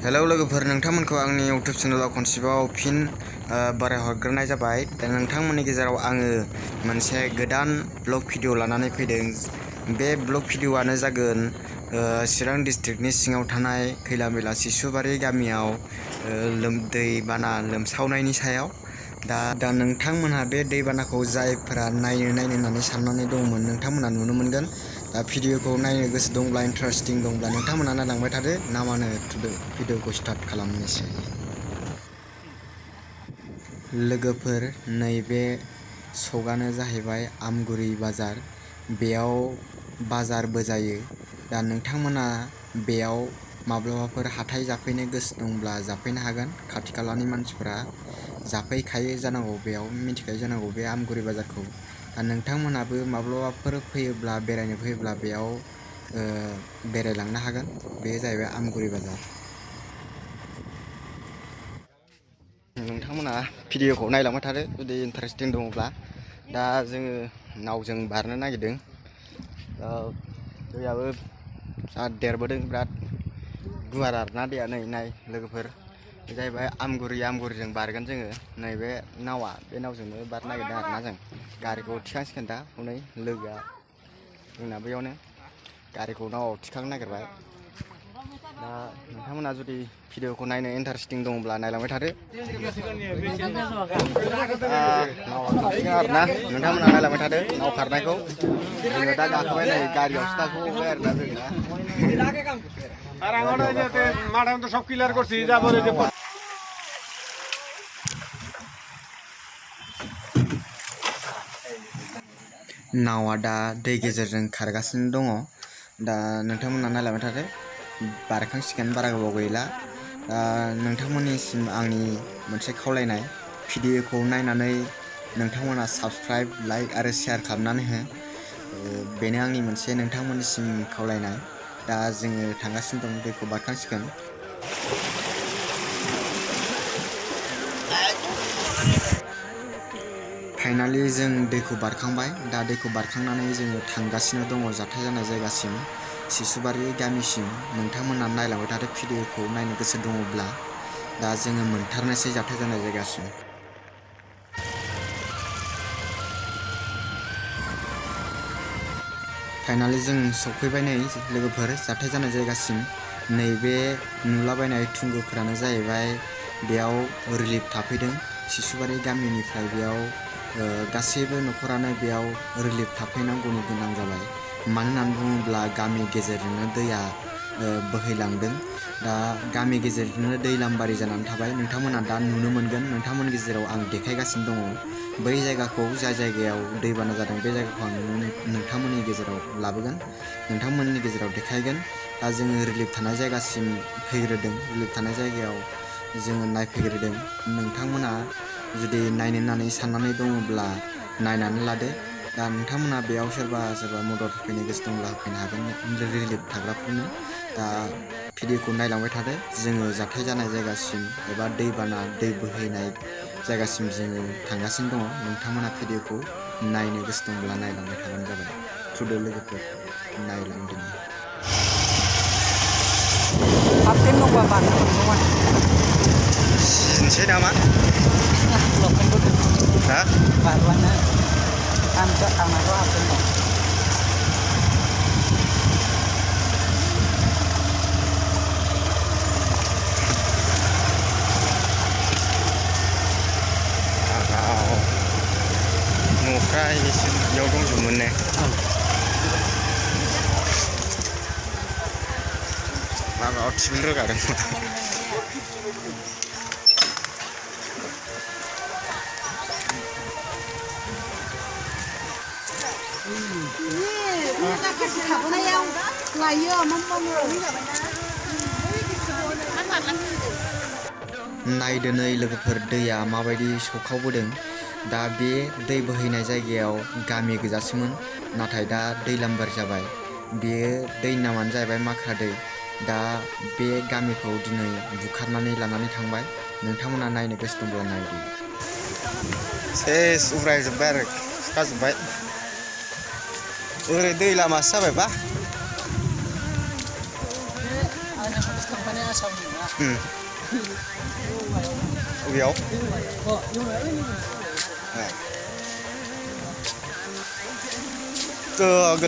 Hello लोगोफोर, नोंथांमोनखौ आंनि YouTube चेनेलाव खनसेबाव फिन बरायहरग्रोनाय जाबाय। दा नोंथांमोननि गेजेराव आङो मोनसे गोदान ब्लग भिडिअ लानानै फैदों। बे ब्लग भिडिअआनो जागोन चिरां डिस्ट्रिक्टनि सिङाव थानाय खैलामैला सिसुबारि गामियाव दैबाना लोमसावनायनि सायाव। दा नोंथांमोनहा बे दैबानाखौ जायफोरा नायनो होननानै साननानै दंमोन, नोंथांमोनहा नुनो मोनगोन। दा भिडिअखौ नायनो गोसो दंब्ला, इन्टारेस्टिं दंब्ला नोंथांमोनहा नायलांबाय थादो। ना मा होनो? भिडिअखौ स्टार्ट खालामनोसै। लोगोफोर, नैबे सकआनो जाहैबाय आमगुरि बाजार। बेयाव बाजारबो जायो। दा नोंथांमोना बेयाव माब्लाबाफोर हाथाय जाफैनो गोसो दंब्ला जाफैनो हागोन। खाथि खालानि मानसिफोरा जाफैखायो जानांगौ, बेयाव मिथिखायो जानांगौ बे आमगुरि बाजारखौ। दा नोंथांमोनहाबो माब्लाबाफोर फैयोब्ला, बेरायनो फैयोब्ला बेयाव बेरायलांनो हागोन। बे जाहैबाय आमगुरि बाजार। नोंथांमोना भिडिअखौ नायलांबाय थादो जुदि इन्टारेस्टिं दङब्ला। दा जोङो नावजों बारनो नागिरदों। दैयाबो जा देरबोदों, बिराद गुवार आरोना दैया। नाय लोगोफोर, बे जाहैबाय आमगुरिजों बारगोन जोङो। नैबे नावा, बे नावजोंनो बारनो नागिरदों आरोना जों। गारिखौ थिखांसिगोन दा। हनै लोगोआ जोंना बैयावनो गारिखौ नावआव थिखांनो नागिरबाय। दा नोंथांमोना जुदि भिडिअखौ नायनो इन्टारेस्टिं दङब्ला नायलांबाय थादो। नावआ खारसिगोन आरोना, नोंथांमोना नायलांबाय थादो नाव खारनायखौ। जोङो दा गाखोबाय, नै गारियावसो गाखोबावबाय आरोना जों दा। नावा दा दै गेजेरजों खारगासिनो दङ। दा नोंथांमोना नायलांबाय थादो। बारखांसिगोन, बारा गोबाव गैला। नोंथांमोननिसिम आंनि मोनसे खावलायनाय, भिडिअखौ नायनानै नोंथांमोना साबस्क्राइब, लाइक आरो शेयार खालामनानै हो। बेनो आंनि मोनसे नोंथांमोननिसिम खावलायनाय। दा जोङो थांगासिनो दं, दैखौ बारखांसिगोन। फाइनालि जों दैखौ बारखांबाय। दा दैखौ बारखांनानै जोङो थांगासिनो दङ जाथाय जानाय जायगासिम, सिसुबारि गामिसिम। नोंथांमोना नायलांबाय थादो भिडिअखौ नायनो गोसो दङब्ला। दा जोङो मोनथारनोसै जाथाय जानाय जायगासिम। फाइनालि जों सफैबाय नै लोगोफोर जाथाय जानाय जायगासिम। नैबे नुलाबायनाय थुंगुफोरानो जाहैबाय, बेयाव रिलिफ थाफैदों सिसुबारि गामिनिफ्राय। बेयाव गासैबो न'खरानो बेयाव रिलिफ थाफैनांगौनि गोनां जाबाय। मानो होननानै बुङोब्ला गामि गेजेरजोंनो दैया बोहैलांदों। दा गामि गेजेरजोंनो दैलामबारि जानानै थाबाय। नोंथांमोना दा नुनो मोनगोन। नोंथांमोननि गेजेराव आं देखायगासिनो दङ बै जायगाखौ, जाय जायगायाव दैबाना जादों। बे जायगाखौ आं नोंथांमोननि गेजेराव लाबोगोन, नोंथांमोननि गेजेराव देखायगोन। दा जोङो रिलिफ थानाय जायगासिम फैग्रोदों। रिलिफ थानाय जायगायाव जोङो नायफैग्रोदों। नोंथांमोना जुदि नायनो होननानै साननानै दङब्ला नायनानै लादो। दा नोंथांमोना बेयाव सोरबा मदद होफैनो गोसो दंब्ला होफैनो हागोन रिलिफ थाग्राफोरनो। दा भिडिअखौ नायलांबाय थादो। जोङो जाथाय जानाय जायगासिम एबा दैबाना, दै बोहैनाय जायगासिम जोङो थांगासिनो दङ। नोंथांमोना भिडिअखौ नायनो गोसो दंब्ला नायलांबाय थाबानो जाबाय। थुदो लोगोफोर, नायलांदो। हाफटेन दंबा बारनो मोनगौमोन। सिनसै नामा? हा? बारलांनो आंनाथ' हाफटेन दं। न'फ्रा एसे बेयाव दंजोबोमोन ने? लामायाव टिफिन रोगादों। नायदो नै लोगोफोर, दैया माबायदि सौखावबोदों। दा बे दै बोहैनाय जायगायाव गामि गोजासोमोन, नाथाय दा दैलामबारि जाबाय। बेयो दैनि नामानो जाहैबाय माख्रा दै। दा बे गामिखौ दिनै बुखारनानै लानानै थांबाय। नोंथांमोना नायनो गोसो दंब्ला नायदो। सेस उरायजोब्बाय आरो खुरखाजोब्बाय। ओरै दै लामासो जाबायबा। अबेयाव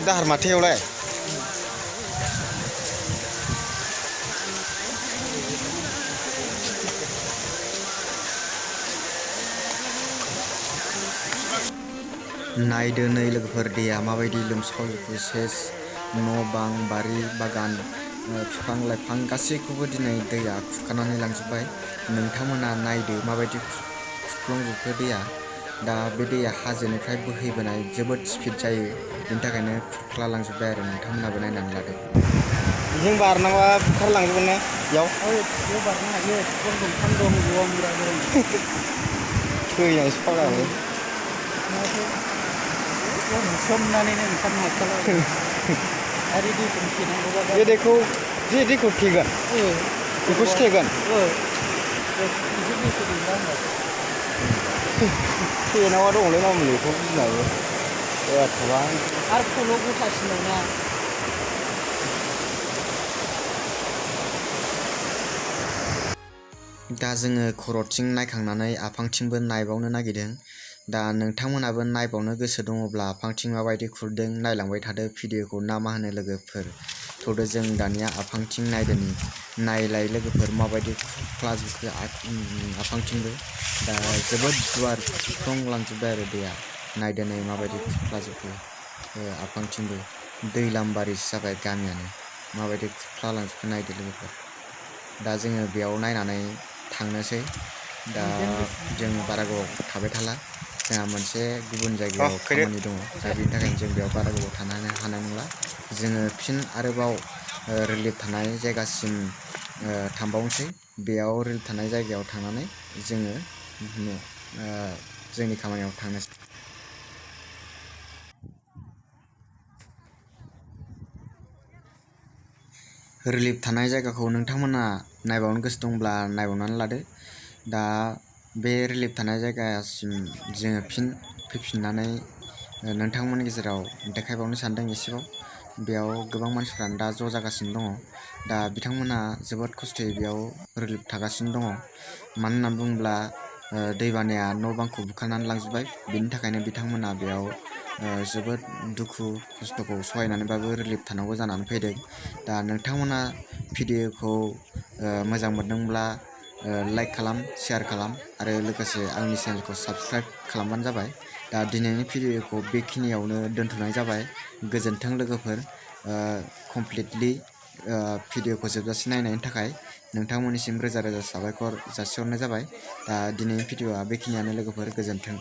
दाहार माथायावलाय नायदो नै लोगोफोर दैया माबायदि लोमसावजोबो सेस न' बां बारि बागान बिफां लाइफां गासैखौबो दिनै दैया खुरखानानै लांजोब्बाय नोंथांमोना नायदो माबायदि खुरख्लंजोबखो दैया दा बे दैया हाजोनिफ्राय बोहैबोनाय जोबोद स्पिड जायो बेनि थाखायनो खुरख्ला लांजोब्बाय आरो नोंथांमोनाबो नायनानै लादो बेजों बारनांबा बुखारलांजोबगोन ने बेयाव बारनो हायो दंफां दं गम थैनायसो फाग्लाबो सोमनानैनो ओंखारनो हाखाला आरो दैखौ थेनांगौबा बे दैखौ थेगोन बेखौसो थेगोन थेनांगौ दंलै मामुलि बेखौ बुजिनाबो एथ'बां आरो खल' गथासिनाव ना दा जोङो खर'थिं नायखांनानै आफांथिंबो नायबावनो नागिरदों दा नोंथांमोनाबो नायबावनो गोसो दङब्ला आफांथिं माबायदि खुरदों नायलांबाय थादो भिडिअखौ ना मा होनो लोगोफोर थ'दो जों दानिया आफांथिं नायदोनि नायलाय लोगोफोर माबायदि खुरख्लाजोबखो आफांथिंबो दा जोबोद गुवार खुरख्लंलांजोब्बाय आरो दैया नायदो नै माबायदि खुरख्लाजोबखो आफांथिंबो दैलामबारिसो जाबाय गामियानो माबायदि खुरख्लालांजोबखो नायदो लोगोफोर दा जोङो बेयाव नायनानै थांनोसै दा जों बारा गोबाव थाबाय थाला जोंहा मोनसे गुबुन जायगायाव खामानि दङ दा बेनि थाखायनो जों बेयाव बारा गोबाव थानो हानाय नंला जोङो फिन आरोबाव रिलिफ थानाय जायगासिम थांबावनोसै बेयाव रिलिफ थानाय जायगायाव थांनानै जोङो जोंनि खामानियाव थांनोसै रिलिफ थानाय जायगाखौ नोंथांमोना नायबावनो गोसो दंब्ला नायबावनानै लादो दा बे रिलिफ थानाय जायगासिम जोङो फिन फैफिननानै नोंथांमोननि गेजेराव देखायबावनो सानदों एसेबाव बेयाव गोबां मानसिफ्रानो दा ज' जागासिनो दङ दा बिथांमोना जोबोद खस्थ'यै बेयाव रिलिफ थागासिनो दङ मानो होननानै बुङोब्ला दैबानाया न' बांखौ बुखारनानै लांजोब्बाय बेनि थाखायनो बिथांमोना बेयाव जोबोद दुखु खस्थ'खौ सहायनानैबाबो रिलिफ थानांगौ जानानै फैदों दा नोंथांमोना भिडिअखौ मोजां मोनदोंब्ला लाइक खालाम शेयार खालाम आरो लोगोसे आंनि चेनेलखौ साबस्क्राइब खालामबानो जाबाय दा दिनैनि भिडिअखौ बेखिनियावनो दोनथ'नाय जाबाय गोजोन्थों लोगोफोर कमप्लिटलि भिडिअखौ जोबजासे नायनायनि थाखाय नोंथांमोननिसिम रोजा रोजा साबायखर जासिहरनाय जाबाय दा दिनैनि भिडिअआ बेखिनियानो लोगोफोर गोजोन्थों।